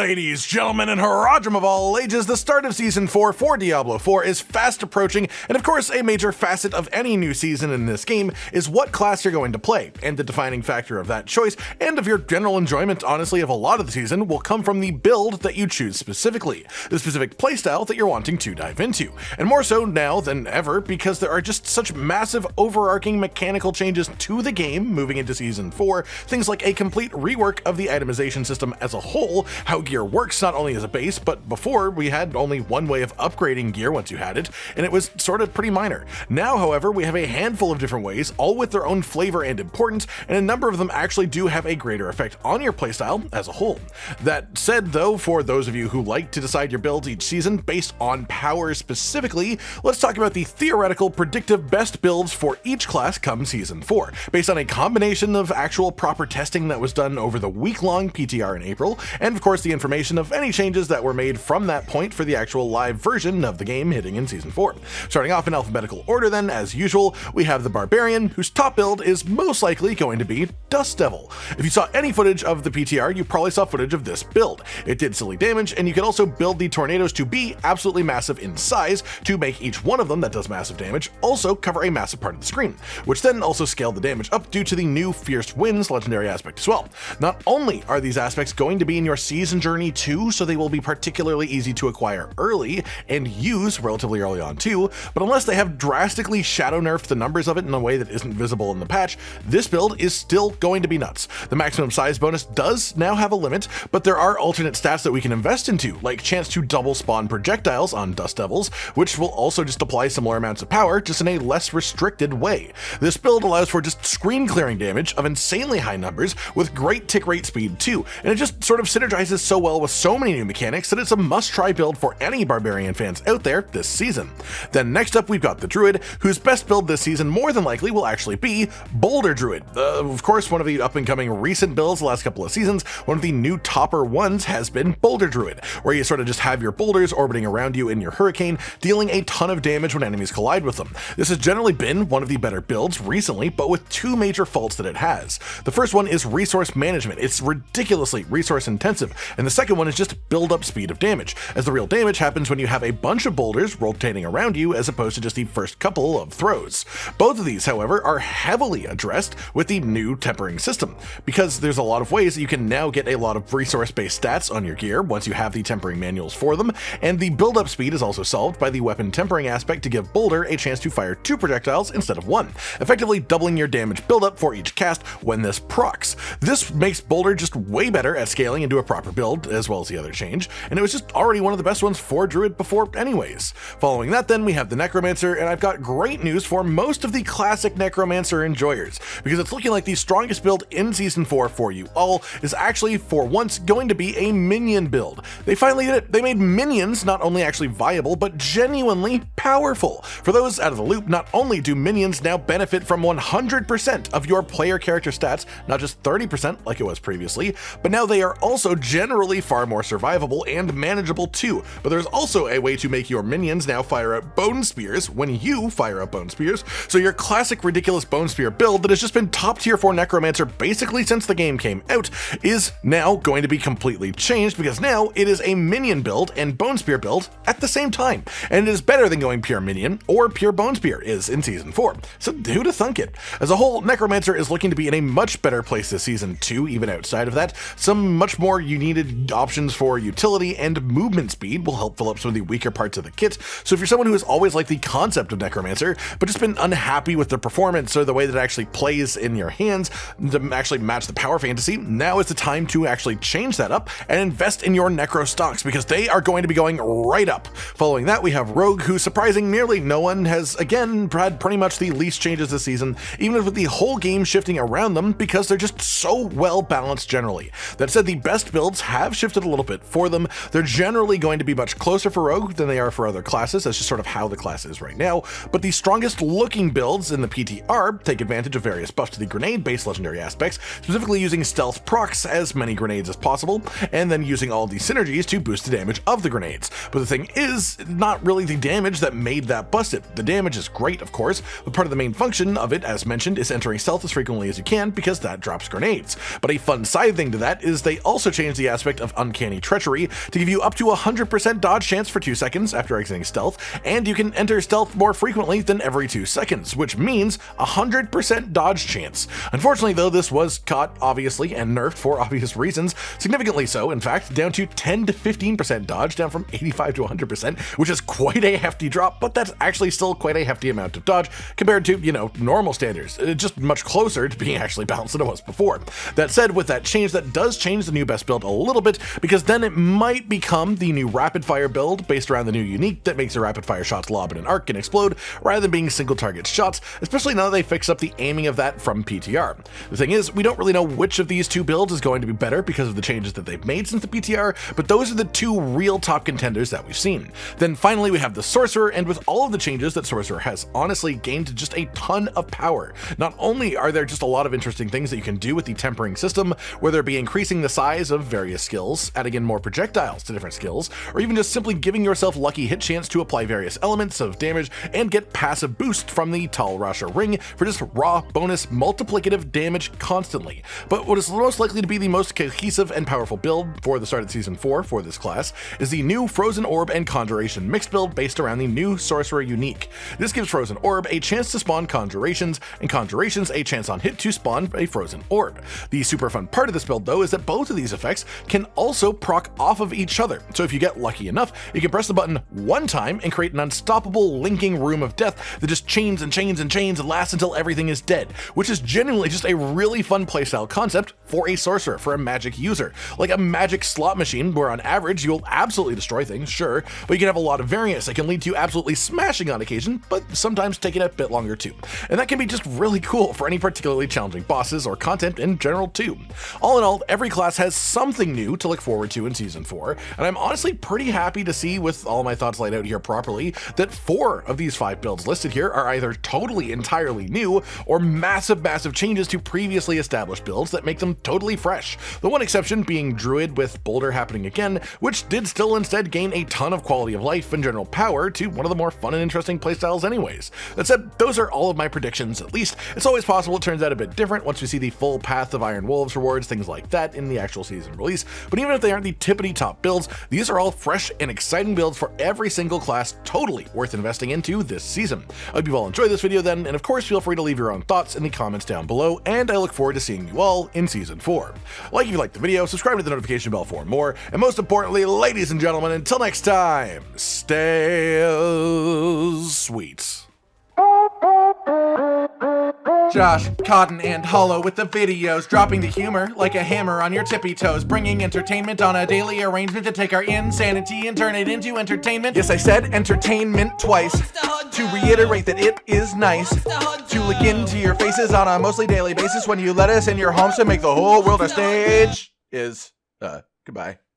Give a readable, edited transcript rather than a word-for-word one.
Ladies, gentlemen, and haradrim of all ages, the start of Season 4 for Diablo 4 is fast approaching, and of course a major facet of any new season in this game is what class you're going to play, and the defining factor of that choice, and of your general enjoyment, honestly, of a lot of the season, will come from the build that you choose specifically, the specific playstyle that you're wanting to dive into, and more so now than ever because there are just such massive overarching mechanical changes to the game moving into Season 4, things like a complete rework of the itemization system as a whole, how gear works not only as a base, but before we had only one way of upgrading gear once you had it, and it was sort of pretty minor. Now, however, we have a handful of different ways, all with their own flavor and importance, and a number of them actually do have a greater effect on your playstyle as a whole. That said, though, for those of you who like to decide your builds each season based on power specifically, let's talk about the theoretical predictive best builds for each class come Season 4, based on a combination of actual proper testing that was done over the week-long PTR in April, and of course the information of any changes that were made from that point for the actual live version of the game hitting in Season 4. Starting off in alphabetical order then, as usual, we have the Barbarian, whose top build is most likely going to be Dust Devil. If you saw any footage of the PTR, you probably saw footage of this build. It did silly damage, and you could also build the tornadoes to be absolutely massive in size to make each one of them that does massive damage also cover a massive part of the screen, which then also scaled the damage up due to the new Fierce Winds legendary aspect as well. Not only are these aspects going to be in your season journey too, so they will be particularly easy to acquire early and use relatively early on too, but unless they have drastically shadow nerfed the numbers of it in a way that isn't visible in the patch, this build is still going to be nuts. The maximum size bonus does now have a limit, but there are alternate stats that we can invest into, like chance to double spawn projectiles on Dust Devils, which will also just apply similar amounts of power, just in a less restricted way. This build allows for just screen clearing damage of insanely high numbers with great tick rate speed too, and it just sort of synergizes so well with so many new mechanics that it's a must-try build for any Barbarian fans out there this season. Then next up we've got the Druid, whose best build this season more than likely will actually be Boulder Druid. Of course, one of the up-and-coming recent builds the last couple of seasons, one of the new topper ones has been Boulder Druid, where you sort of just have your boulders orbiting around you in your hurricane, dealing a ton of damage when enemies collide with them. This has generally been one of the better builds recently, but with two major faults that it has. The first one is resource management. It's ridiculously resource intensive, and the second one is just build up speed of damage, as the real damage happens when you have a bunch of boulders rotating around you as opposed to just the first couple of throws. Both of these, however, are heavily addressed with the new tempering system, because there's a lot of ways that you can now get a lot of resource-based stats on your gear once you have the tempering manuals for them, and the build-up speed is also solved by the weapon tempering aspect to give Boulder a chance to fire 2 projectiles instead of 1, effectively doubling your damage build-up for each cast when this procs. This makes Boulder just way better at scaling into a proper build, as well as the other change, and it was just already one of the best ones for Druid before anyways. Following that then, we have the Necromancer, and I've got great news for most of the classic Necromancer enjoyers, because it's looking like the strongest build in Season 4 for you all is actually, for once, going to be a minion build. They finally did it. They made minions not only actually viable, but genuinely powerful. For those out of the loop, not only do minions now benefit from 100% of your player character stats, not just 30% like it was previously, but now they are also generally far more survivable and manageable too. But there's also a way to make your minions now fire out bone spears when you fire out bone spears, so your classic ridiculous bone spear build that has just been top tier for Necromancer basically since the game came out is now going to be completely changed, because now it is a minion build and bone spear build at the same time, and it is better than going pure minion or pure bone spear is in Season 4. So who'd have thunk it? As a whole, Necromancer is looking to be in a much better place this season too, even outside of that. Some much more needed options for utility and movement speed will help fill up some of the weaker parts of the kit. So if you're someone who has always liked the concept of Necromancer, but just been unhappy with the performance or the way that it actually plays in your hands to actually match the power fantasy, now is the time to actually change that up and invest in your Necro stocks, because they are going to be going right up. Following that, we have Rogue, who, surprising nearly no one, has again had pretty much the least changes this season, even with the whole game shifting around them, because they're just so well balanced generally. That said, the best builds have shifted a little bit for them. They're generally going to be much closer for Rogue than they are for other classes. That's just sort of how the class is right now, but the strongest looking builds in the PTR take advantage of various buffs to the grenade-based legendary aspects, specifically using stealth procs as many grenades as possible, and then using all the synergies to boost the damage of the grenades. But the thing is, not really the damage that made that busted. The damage is great, of course, but part of the main function of it, as mentioned, is entering stealth as frequently as you can, because that drops grenades. But a fun side thing to that is they also changed the aspect aspect of Uncanny Treachery to give you up to 100% dodge chance for 2 seconds after exiting stealth, and you can enter stealth more frequently than every 2 seconds, which means 100% dodge chance. Unfortunately though, this was caught, obviously, and nerfed for obvious reasons, significantly so, in fact, down to 10 to 15% dodge, down from 85 to 100%, which is quite a hefty drop, but that's actually still quite a hefty amount of dodge compared to, you know, normal standards. It's just much closer to being actually balanced than it was before. That said, with that change, that does change the new best build a little bit, because then it might become the new rapid fire build based around the new unique that makes your rapid fire shots lob in an arc and explode, rather than being single target shots, especially now that they fix up the aiming of that from PTR. The thing is, we don't really know which of these two builds is going to be better because of the changes that they've made since the PTR, but those are the two real top contenders that we've seen. Then finally we have the Sorcerer, and with all of the changes that Sorcerer has honestly gained just a ton of power. Not only are there just a lot of interesting things that you can do with the tempering system, whether it be increasing the size of various skills, adding in more projectiles to different skills, or even just simply giving yourself lucky hit chance to apply various elements of damage and get passive boost from the Tal Rasha ring for just raw bonus multiplicative damage constantly. But what is most likely to be the most cohesive and powerful build for the start of Season 4 for this class is the new Frozen Orb and Conjuration mixed build based around the new Sorcerer unique. This gives Frozen Orb a chance to spawn conjurations, and conjurations a chance on hit to spawn a Frozen Orb. The super fun part of this build though is that both of these effects can also proc off of each other, so if you get lucky enough, you can press the button one time and create an unstoppable linking room of death that just chains and chains and chains and lasts until everything is dead, which is genuinely just a really fun playstyle concept for a sorcerer, for a magic user. Like a magic slot machine where on average you'll absolutely destroy things, sure, but you can have a lot of variance that can lead to you absolutely smashing on occasion, but sometimes taking a bit longer too. And that can be just really cool for any particularly challenging bosses or content in general too. All in all, every class has something new to look forward to in Season 4, and I'm honestly pretty happy to see, with all my thoughts laid out here properly, that 4 of these 5 builds listed here are either totally entirely new or massive changes to previously established builds that make them totally fresh. The one exception being Druid with Boulder happening again, which did still instead gain a ton of quality of life and general power to one of the more fun and interesting playstyles anyways. That said, those are all of my predictions at least. It's always possible it turns out a bit different once we see the full path of Iron Wolves rewards, things like that in the actual season release, but even if they aren't the tippity top builds, these are all fresh and exciting builds for every single class, totally worth investing into this season. I hope you all enjoyed this video then, and of course feel free to leave your own thoughts in the comments down below, and I look forward to seeing you all in Season 4. Like if you liked the video, subscribe to the notification bell for more, and most importantly, ladies and gentlemen, until next time, stay sweet. Josh, Cotton, and Hollow with the videos, dropping the humor like a hammer on your tippy toes, bringing entertainment on a daily arrangement to take our insanity and turn it into entertainment. Yes, I said entertainment twice, to reiterate that it is nice to look into your faces on a mostly daily basis when you let us in your homes to make the whole world a stage. Goodbye.